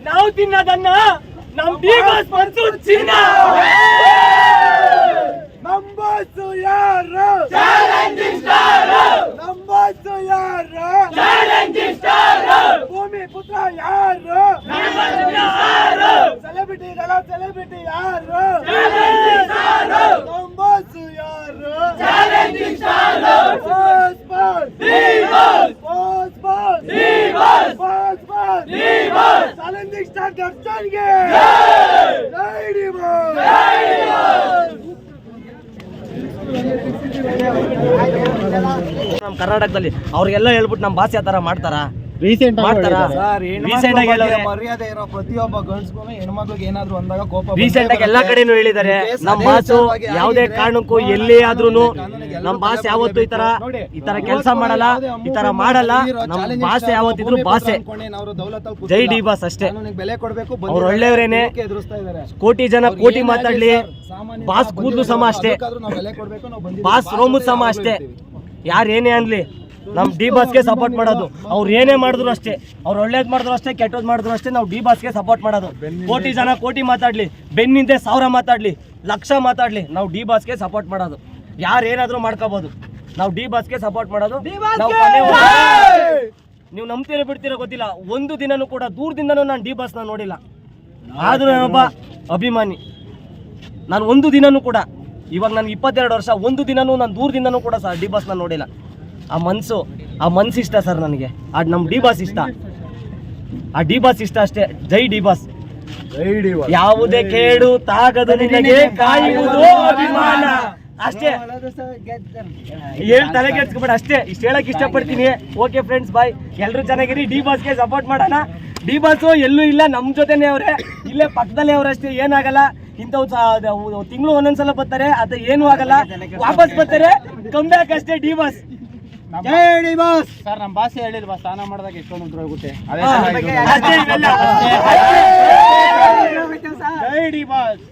ನಾವು ತಿನ್ನದನ್ನ ನಮ್ ಡಿ-ಬಾಸ್ ಬಂತು ಚಿನ್ನ. ನಂಬಾಸು ಯಾರು ಚಾಲೆಂಜಿಂಗ್ ಸ್ಟಾರ್, ನಂಬಾಸು ಯಾರು ಚಾಲೆಂಜಿಂಗ್ ಸ್ಟಾರ್, ಭೂಮಿ ಪುತ್ರ ಯಾರು ಸೆಲೆಬ್ರಿಟಿಗಳ ಸೆಲೆಬ್ರಿಟಿ ಯಾರು ನಂಬಾಸು ಯಾರು challenging star, boss boss D boss, boss boss D boss, boss boss D boss, challenging star ದರ್ಶನ್ಗೆ ಜೈ, ಜೈ ಡಿ-ಬಾಸ್. ನಮ್ಮ ಕರ್ನಾಟಕದಲ್ಲಿ ಅವ್ರಿಗೆಲ್ಲ ಹೇಳ್ಬಿಟ್ಟು ನಮ್ಮ ಭಾಷೆ ಆ ಥರ ಮಾಡ್ತಾರಾ? ರೀಸೆಂಟ್ ಮಾಡ್ತಾರಾ? Recent ಆಗಿ ಹೇಳಿದ್ರೆ ಮರ್ಯಾದೆ ಇರೋ ಪ್ರತಿಯೊಬ್ಬ ಗಂಡ್ಸ್ಗೂ ಹೆಣ್ಮಕ್ಳಿಗೆ ಏನಾದ್ರು ಅಂದಾಗ ಕೋಪ ರೀಸೆಂಟ್ ಆಗಿ ಎಲ್ಲಾ ಕಡೆನೂ ಹೇಳಿದ್ದಾರೆ ನಮ್ಮ ಭಾಷೆ ಯಾವುದೇ ಕಾರಣಕ್ಕೂ ಎಲ್ಲಿ ಆದ್ರೂನು ನಮ್ಮ ಭಾಷೆ ಯಾವತ್ತೂ ಈ ತರ ಕೆಲಸ ಮಾಡಲ್ಲ, ಈ ತರ ಮಾಡಲ್ಲ. ನಮ್ಮ ಭಾಷೆ ಯಾವತ್ತಿದ್ರು ಭಾಷೆ. ಜೈ ಡಿ-ಬಾಸ್ ಅಷ್ಟೇ. ಬೆಲೆ ಕೊಡ್ಬೇಕು. ಅವ್ರು ಒಳ್ಳೆಯವರೇನೆ. ಕೋಟಿ ಜನ ಕೋಟಿ ಮಾತಾಡ್ಲಿ, ಬಾಸ್ ಕೂದಲು ಸಮ ಅಷ್ಟೇ, ಬಾಸ್ ರೋಮು ಸಮ ಅಷ್ಟೇ. ಯಾರು ಏನೇ ಅನ್ಲಿ ನಮ್ ಡಿ-ಬಾಸ್ಗೆ ಸಪೋರ್ಟ್ ಮಾಡೋದು. ಅವ್ರು ಏನೇ ಮಾಡಿದ್ರು ಅಷ್ಟೇ, ಅವ್ರು ಒಳ್ಳೇದ್ ಮಾಡಿದ್ರು ಅಷ್ಟೇ, ಕೆಟ್ಟದ್ ಮಾಡಿದ್ರು ಅಷ್ಟೇ, ನಾವು ಡಿ-ಬಾಸ್ಗೆ ಸಪೋರ್ಟ್ ಮಾಡೋದು. ಕೋಟಿ ಜನ ಕೋಟಿ ಮಾತಾಡ್ಲಿ, ಬೆನ್ನಿಂದೆ 1000 ಮಾತಾಡ್ಲಿ, 1,00,000 ಮಾತಾಡ್ಲಿ, ನಾವು ಡಿ-ಬಾಸ್ಗೆ ಸಪೋರ್ಟ್ ಮಾಡೋದು. ಯಾರು ಏನಾದ್ರೂ ಮಾಡ್ಕೋಬಹುದು, ನಾವು ಡಿ-ಬಾಸ್ಗೆ ಸಪೋರ್ಟ್ ಮಾಡೋದು. ನೀವು ನಂಬ್ತೀರ ಬಿಡ್ತೀರ ಗೊತ್ತಿಲ್ಲ, ಒಂದು ದಿನನೂ ಕೂಡ ದೂರದಿಂದನೂ ನಾನು ಡಿ-ಬಾಸ್ನ ನೋಡಿಲ್ಲ. ಆದ್ರೂ ನಾನೊಬ್ಬ ಅಭಿಮಾನಿ. ನಾನು ಒಂದು ದಿನನೂ ಕೂಡ, ಇವಾಗ ನನಗೆ 22 ವರ್ಷ, ಒಂದು ದಿನನೂ ನಾನು ದೂರದಿಂದನೂ ಕೂಡ ಸರ್ ಡಿ-ಬಾಸ್ನ ನೋಡಿಲ್ಲ. ಆ ಮನ್ಸು ಇಷ್ಟ ಸರ್ ನನಗೆ. ಅದು ನಮ್ಮ ಡಿ-ಬಾಸ್ ಇಷ್ಟ, ಆ ಡಿ-ಬಾಸ್ ಇಷ್ಟ ಅಷ್ಟೇ. ಜೈ ಡಿ-ಬಾಸ್. ಯಾವುದೇ ಕೇಡು ತಾಗದು ನಿನಗೆ ಕಾಯುವುದು ಅಭಿಮಾನ ಅಷ್ಟೇ. ತಲೆ ಕೆಡ್ಸ್ಕೊಬೇಡ ಅಷ್ಟೇ. ಇಷ್ಟು ಹೇಳಕ್ ಇಷ್ಟಪಡ್ತೀನಿ. ಓಕೆ ಫ್ರೆಂಡ್ಸ್, ಬಾಯ್. ಎಲ್ರು ಚೆನ್ನಾಗಿರಿ. ಡಿ-ಬಾಸ್ಗೆ ಸಪೋರ್ಟ್ ಮಾಡೋಣ. ಡಿ-ಬಾಸ್ ಎಲ್ಲೂ ಇಲ್ಲ, ನಮ್ಮ ಜೊತೆನೆ ಅವ್ರೆ, ಇಲ್ಲೇ ಪಕ್ಕದಲ್ಲೇ ಅವ್ರಷ್ಟೇ. ಏನಾಗಲ್ಲ, ಇಂಥವು ತಿಂಗಳು ಒಂದೊಂದ್ಸಲ ಬರ್ತಾರೆ, ಅದು ಏನೂ ಆಗಲ್ಲ, ವಾಪಸ್ ಬರ್ತಾರೆ. ಕಮ್ ಬ್ಯಾಕ್ ಅಷ್ಟೇ ಡಿ-ಬಾಸ್. ಜೈ ಡಿ-ಬಾಸ್. ಸರ್ ನಮ್ಮ ಭಾಷೆ ಹೇಳಿಲ್ವಾ, ಸ್ನಾನ ಮಾಡಿದಾಗ ಎಷ್ಟೊಂದು ಹೋಗುತ್ತೆ. ಜೈ ಡಿ-ಬಾಸ್.